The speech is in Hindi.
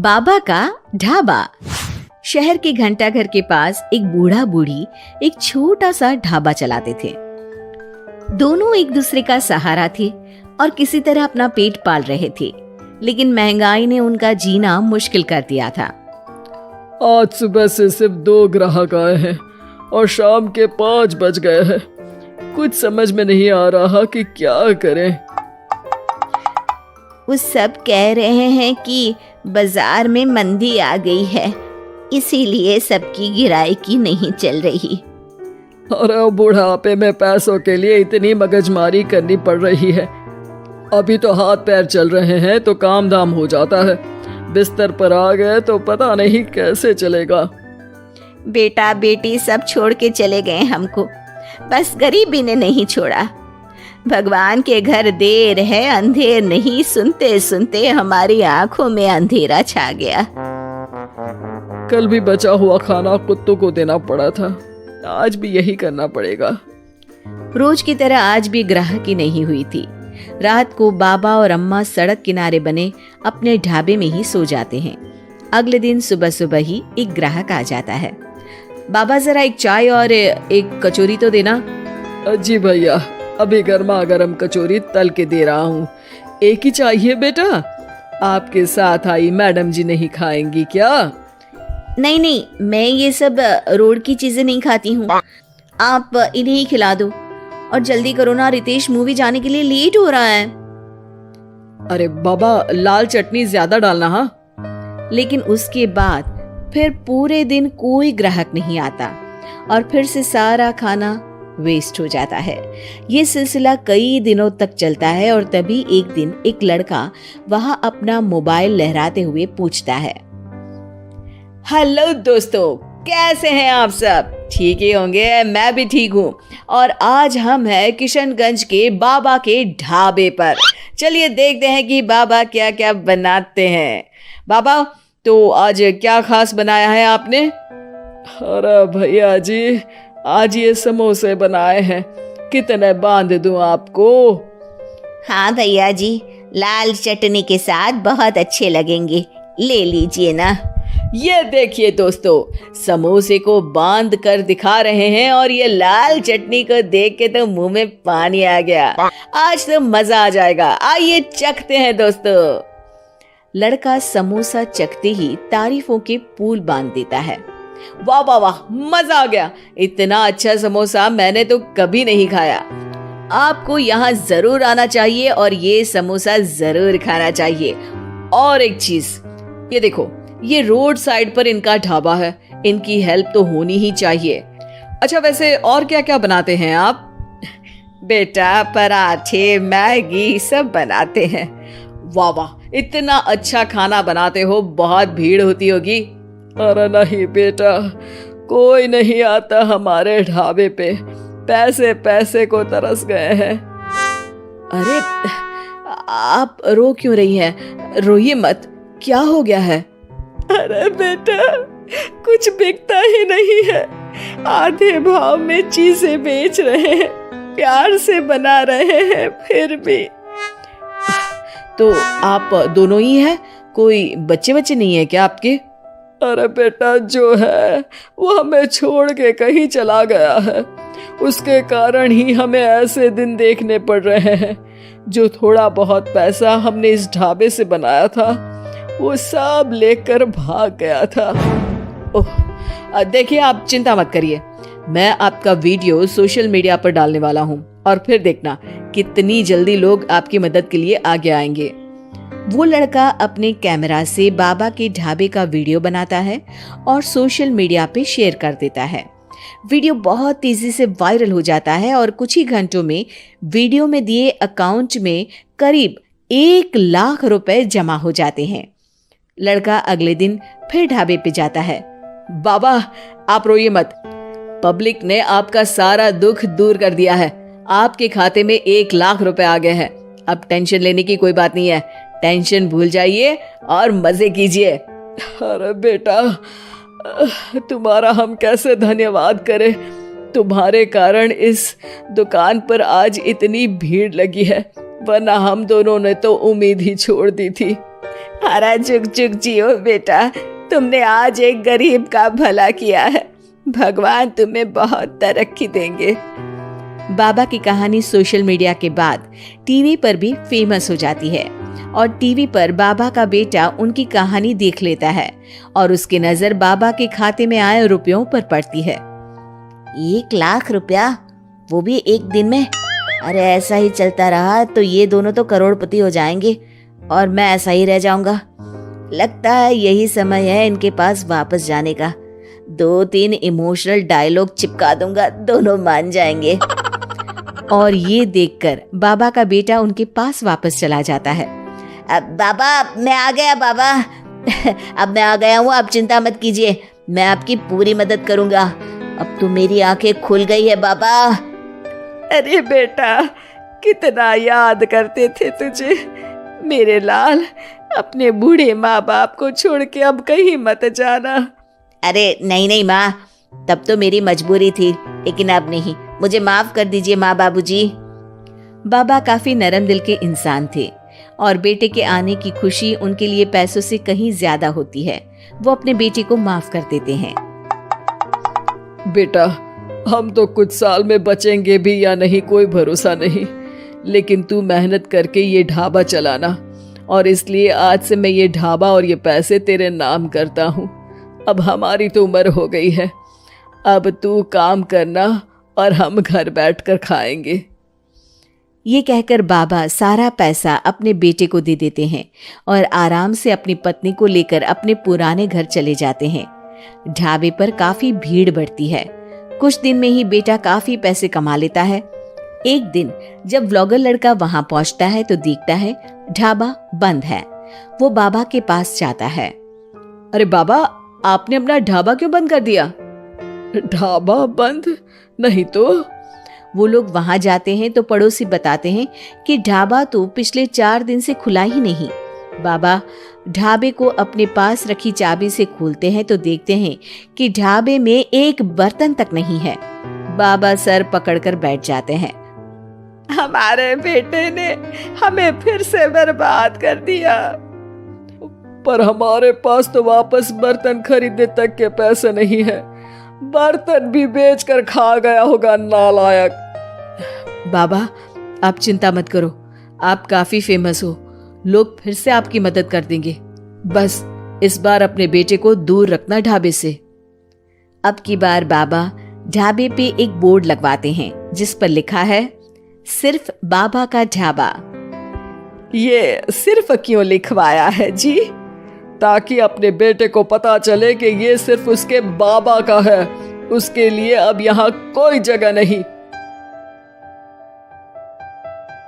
बाबा का ढाबा। शहर के घंटाघर के पास एक बूढ़ा बूढ़ी एक छोटा सा ढाबा चलाते थे। दोनों एक दूसरे का सहारा थे और किसी तरह अपना पेट पाल रहे थे, लेकिन महंगाई ने उनका जीना मुश्किल कर दिया था। आज सुबह से सिर्फ 2 ग्राहक आए हैं और शाम के 5 बज गए हैं। कुछ समझ में नहीं आ रहा कि क्या करें। वो सब कह रहे हैं कि बाजार में मंदी आ गई है, इसीलिए सबकी गिराई नहीं चल रही। अरे बुढ़ापे में पैसों के लिए इतनी मगजमारी करनी पड़ रही है। अभी तो हाथ पैर चल रहे हैं तो काम धाम हो जाता है, बिस्तर पर आ गए तो पता नहीं कैसे चलेगा। बेटा बेटी सब छोड़ के चले गए हमको, बस गरीबी ने नहीं छोड़ा। भगवान के घर देर है अंधेर नहीं, सुनते सुनते हमारी आंखों में अंधेरा छा गया। कल भी बचा हुआ खाना कुत्तों को देना पड़ा था, आज भी यही करना पड़ेगा। रोज की तरह आज भी ग्राहकी नहीं हुई थी। रात को बाबा और अम्मा सड़क किनारे बने अपने ढाबे में ही सो जाते हैं। अगले दिन सुबह सुबह ही एक ग्राहक आ जाता है। बाबा जरा एक चाय और एक कचौरी तो देना। जी भैया, अभी गर्मा गर्म कचौरी तल के दे रहा हूँ। एक ही चाहिए बेटा? आपके साथ आई मैडम जी नहीं खाएंगी क्या? नहीं नहीं, मैं ये सब रोड की चीजें नहीं खाती हूँ, आप इन्हें ही खिला दो। और जल्दी करो ना, रितेश मूवी जाने के लिए लेट हो रहा है। अरे बाबा, लाल चटनी ज्यादा डालना। हाँ। लेकिन उसके बाद फिर पूरे दिन कोई ग्राहक नहीं आता और फिर से सारा खाना वेस्ट हो जाता है। ये सिलसिला कई दिनों तक चलता है और तभी एक दिन एक लड़का वहां अपना मोबाइल लहराते हुए पूछता है, हेलो दोस्तों, कैसे हैं आप सब? ठीक ही होंगे, मैं भी ठीक हूँ। और आज हम हैं किशनगंज के बाबा के ढाबे पर। चलिए देखते हैं कि बाबा क्या क्या बनाते हैं। बाबा, तो आज क्या खास बनाया है आपने? अरे भैया जी, आज ये समोसे बनाए हैं, कितने बांध दूं आपको? हाँ भैया जी, लाल चटनी के साथ बहुत अच्छे लगेंगे, ले लीजिए ना। ये देखिए दोस्तों, समोसे को बांध कर दिखा रहे हैं और ये लाल चटनी को देख के तो मुंह में पानी आ गया। आज तो मजा आ जाएगा, आइए चखते हैं दोस्तों। लड़का समोसा चखते ही तारीफों के पुल बांध देता है। वाह वाह वाह, मजा आ गया, इतना अच्छा समोसा मैंने तो कभी नहीं खाया। आपको यहाँ जरूर आना चाहिए और ये समोसा जरूर खाना चाहिए। और एक चीज, ये देखो, ये रोड साइड पर इनका ढाबा है, इनकी हेल्प तो होनी ही चाहिए। अच्छा, वैसे और क्या क्या बनाते हैं आप? बेटा, पराठे मैगी सब बनाते हैं। वाह वाह, इतना अच्छा खाना बनाते हो, बहुत भीड़ होती होगी। अरे नहीं बेटा, कोई नहीं आता हमारे ढाबे पे, पैसे पैसे को तरस गए हैं। अरे आप रो क्यों रही हैं? रोइए मत, क्या हो गया है? अरे बेटा, कुछ बिकता ही नहीं है, आधे भाव में चीजें बेच रहे हैं, प्यार से बना रहे हैं, फिर भी। तो आप दोनों ही हैं, कोई बच्चे नहीं है क्या आपके? अरे बेटा, जो है वो हमें छोड़ के कहीं चला गया है, उसके कारण ही हमें ऐसे दिन देखने पड़ रहे हैं। जो थोड़ा बहुत पैसा हमने इस ढाबे से बनाया था, वो सब लेकर भाग गया था। ओह, देखिए आप चिंता मत करिए, मैं आपका वीडियो सोशल मीडिया पर डालने वाला हूँ और फिर देखना कितनी जल्दी लोग आपकी मदद के लिए आगे आएंगे। वो लड़का अपने कैमरा से बाबा के ढाबे का वीडियो बनाता है और सोशल मीडिया पे शेयर कर देता है। वीडियो बहुत तेजी से वायरल हो जाता है और कुछ ही घंटों में वीडियो में दिए अकाउंट में करीब 1 लाख रुपए जमा हो जाते हैं। लड़का अगले दिन फिर ढाबे पे जाता है। बाबा, आप रोइए मत, पब्लिक ने आपका सारा दुख दूर कर दिया है, आपके खाते में 1 लाख रुपए आ गए हैं। अब टेंशन लेने की कोई बात नहीं है, टेंशन भूल जाइए और मजे कीजिए। अरे बेटा, तुम्हारा हम कैसे धन्यवाद करें, तुम्हारे कारण इस दुकान पर आज इतनी भीड़ लगी है, वरना हम दोनों ने तो उम्मीद ही छोड़ दी थी। हरा जुग जुग जियो बेटा, तुमने आज एक गरीब का भला किया है। भगवान तुम्हें बहुत तरक्की देंगे। बाबा की कहानी सोशल मीडिया के बाद टीवी पर भी फेमस हो जाती है और टीवी पर बाबा का बेटा उनकी कहानी देख लेता है और उसकी नजर बाबा के खाते में आए रुपयों पर पड़ती है। 1 लाख रुपया, वो भी एक दिन में? अरे ऐसा ही चलता रहा तो ये दोनों तो करोड़पति हो जाएंगे और मैं ऐसा ही रह जाऊंगा। लगता है यही समय है इनके पास वापस जाने का। 2-3 इमोशनल डायलॉग चिपका दूंगा, दोनों मान जाएंगे। और ये देखकर बाबा का बेटा उनके पास वापस चला जाता है। अब बाबा, मैं आ गया बाबा। अब मैं आ गया हूँ, आप चिंता मत कीजिए, मैं आपकी पूरी मदद करूंगा। अब तो मेरी आंखें खुल गई है बाबा। अरे बेटा, कितना याद करते थे तुझे मेरे लाल। अपने बूढ़े माँ बाप को छोड़ के अब कहीं मत जाना। अरे नहीं नहीं माँ, तब तो मेरी मजबूरी थी, लेकिन अब नहीं। मुझे माफ कर दीजिए माँ बाबूजी। बाबा काफी नरम दिल के इंसान थे और बेटे के आने की खुशी उनके लिए पैसों से कहीं ज्यादा होती है। वो अपने बेटे को माफ कर देते हैं। बेटा, हम तो कुछ साल में बचेंगे भी या नहीं कोई भरोसा नहीं, लेकिन तू मेहनत करके ये ढाबा चलाना, और इसलिए आज से मैं ये ढाबा और ये पैसे तेरे नाम करता हूँ। अब हमारी तो उम्र हो गई है, अब तू काम करना और हम घर बैठकर खाएंगे। ये कहकर बाबा सारा पैसा अपने बेटे को दे देते हैं और आराम से अपनी पत्नी को लेकर अपने पुराने घर चले जाते हैं। ढाबे पर काफी भीड़ बढ़ती है। कुछ दिन में ही बेटा काफी पैसे कमा लेता है। एक दिन जब व्लॉगर लड़का वहां पहुंचता है तो देखता है ढाबा बंद है। वो बाबा के पास जाता है। अरे बाबा, आपने अपना ढाबा क्यों बंद कर दिया? ढाबा बंद नहीं तो? वो लोग वहां जाते हैं तो पड़ोसी बताते हैं कि ढाबा तो पिछले 4 दिन से खुला ही नहीं। बाबा ढाबे को अपने पास रखी चाबी से खोलते हैं तो देखते हैं कि ढाबे में एक बर्तन तक नहीं है। बाबा सर पकड़कर बैठ जाते हैं। हमारे बेटे ने हमें फिर से बर्बाद कर दिया। पर हमारे पास तो वापस बर्तन खरीदने तक के पैसे नहीं है। बर्तन भी बेचकर खा गया होगा नालायक। बाबा आप चिंता मत करो, आप काफी फेमस हो, लोग फिर से आपकी मदद कर देंगे। बस इस बार अपने बेटे को दूर रखना ढाबे से। अब की बार बाबा ढाबे पे एक बोर्ड लगवाते हैं जिस पर लिखा है सिर्फ बाबा का ढाबा। ये सिर्फ क्यों लिखवाया है जी? ताकि अपने बेटे को पता चले कि ये सिर्फ उसके बाबा का है, उसके लिए अब यहाँ कोई जगह नहीं।